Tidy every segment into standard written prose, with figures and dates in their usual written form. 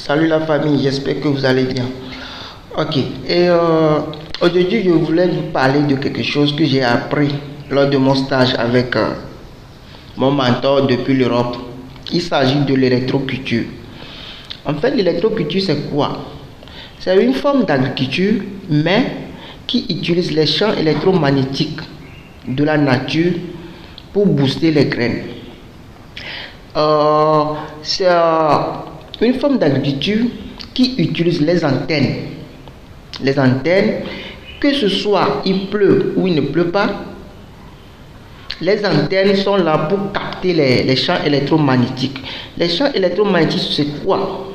Salut la famille, j'espère que vous allez bien. Ok, et aujourd'hui je voulais vous parler de quelque chose que j'ai appris lors de mon stage avec mon mentor depuis l'Europe. Il s'agit de l'électroculture. En fait, l'électroculture c'est quoi? C'est une forme d'agriculture, mais qui utilise les champs électromagnétiques de la nature pour booster les graines. C'est une forme d'agriculture qui utilise les antennes. Les antennes, que ce soit il pleut ou il ne pleut pas, les antennes sont là pour capter les champs électromagnétiques. Les champs électromagnétiques, c'est quoi?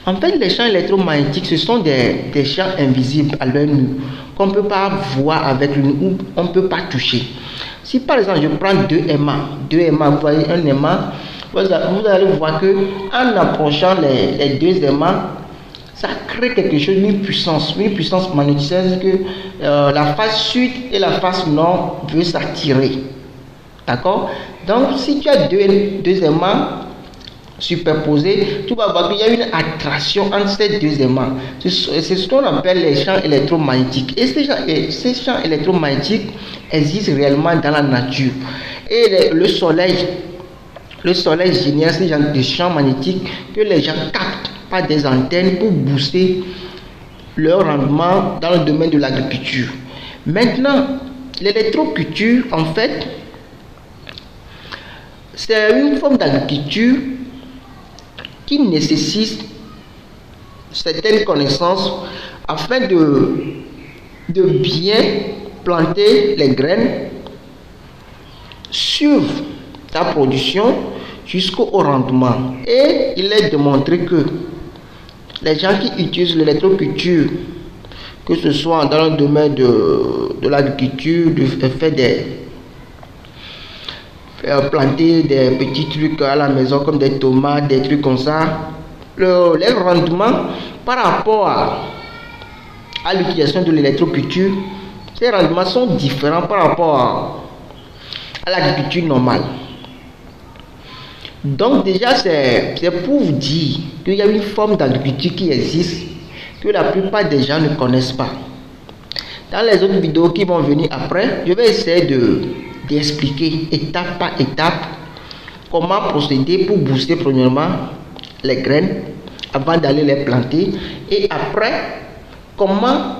En fait, les champs électromagnétiques, ce sont des champs invisibles à l'œil nu, qu'on ne peut pas voir avec l'œil ou on ne peut pas toucher. Si par exemple je prends deux aimants, vous voyez un aimant, vous allez voir que en approchant les deux aimants, ça crée quelque chose, une puissance magnétique, que la face sud et la face nord veut s'attirer. D'accord? Donc si tu as deux aimants superposés, tu vas voir qu'il y a une attraction entre ces deux aimants. C'est ce qu'on appelle les champs électromagnétiques. Et ces champs électromagnétiques existent réellement dans la nature. Et le soleil génère ces genres de champs magnétiques que les gens captent par des antennes pour booster leur rendement dans le domaine de l'agriculture. Maintenant, l'électroculture, en fait, c'est une forme d'agriculture qui nécessite certaines connaissances afin de bien planter les graines, suivre ta production jusqu'au rendement. Et il est démontré que les gens qui utilisent l'électroculture, que ce soit dans le domaine de l'agriculture, de planter des petits trucs à la maison comme des tomates, des trucs comme ça, les rendements par rapport à l'utilisation de l'électroculture, ces rendements sont différents par rapport à l'agriculture normale. Donc déjà c'est pour vous dire qu'il y a une forme d'agriculture qui existe que la plupart des gens ne connaissent pas. Dans les autres vidéos qui vont venir après, je vais essayer d'expliquer étape par étape comment procéder pour booster premièrement les graines avant d'aller les planter, et après comment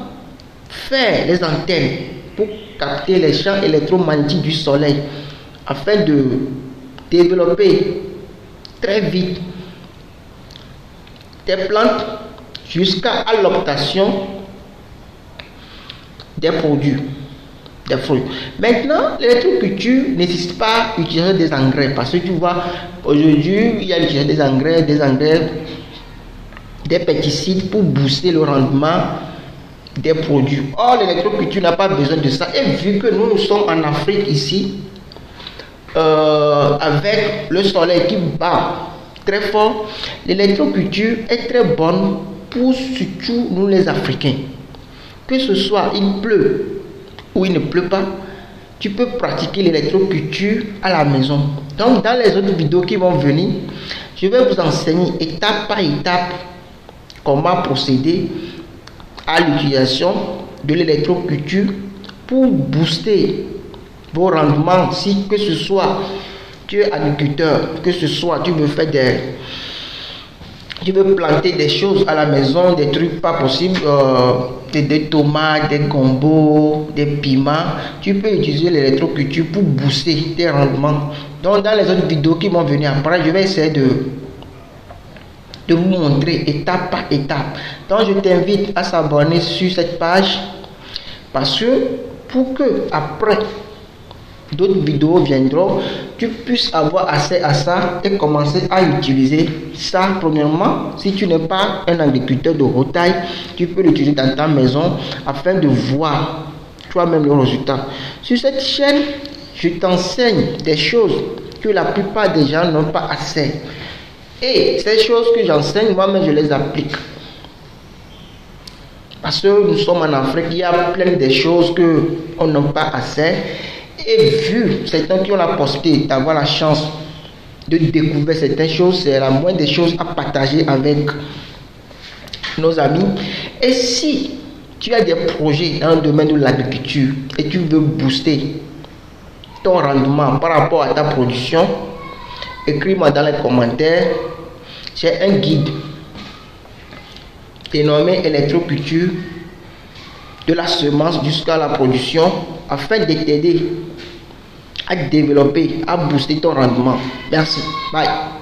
faire les antennes pour capter les champs électromagnétiques du soleil afin de développer très vite des plantes jusqu'à l'obtention des produits, des fruits. Maintenant, l'électroculture ne nécessite pas d'utiliser des engrais, parce que tu vois, aujourd'hui, il y a l'utilisation des engrais, des pesticides pour booster le rendement des produits. Or, l'électroculture n'a pas besoin de ça. Et vu que nous sommes en Afrique ici, avec le soleil qui bat très fort, l'électroculture est très bonne pour surtout nous les Africains. Que ce soit il pleut ou il ne pleut pas, tu peux pratiquer l'électroculture à la maison. Donc dans les autres vidéos qui vont venir, je vais vous enseigner étape par étape comment procéder à l'utilisation de l'électroculture pour booster vos rendements. Si que ce soit tu es agriculteur, que ce soit tu veux faire tu veux planter des choses à la maison, des trucs pas possibles, des tomates, des gombos, des piments, tu peux utiliser l'électroculture pour booster tes rendements. Donc dans les autres vidéos qui vont venir après, je vais essayer de vous montrer étape par étape. Donc je t'invite à s'abonner sur cette page, parce que pour que après d'autres vidéos viendront, tu puisses avoir accès à ça et commencer à utiliser ça. Premièrement, si tu n'es pas un agriculteur de haute taille, tu peux l'utiliser dans ta maison afin de voir toi-même le résultat. Sur cette chaîne, je t'enseigne des choses que la plupart des gens n'ont pas accès. Et ces choses que j'enseigne, moi-même, je les applique. Parce que nous sommes en Afrique, il y a plein de choses qu'on n'a pas assez. Et vu certains qui ont la possibilité d'avoir la chance de découvrir certaines choses, c'est la moindre des choses à partager avec nos amis. Et si tu as des projets dans le domaine de l'agriculture et tu veux booster ton rendement par rapport à ta production, écris-moi dans les commentaires. J'ai un guide dénommé électroculture, de la semence jusqu'à la production, afin de t'aider à développer, à booster ton rendement. Merci. Bye.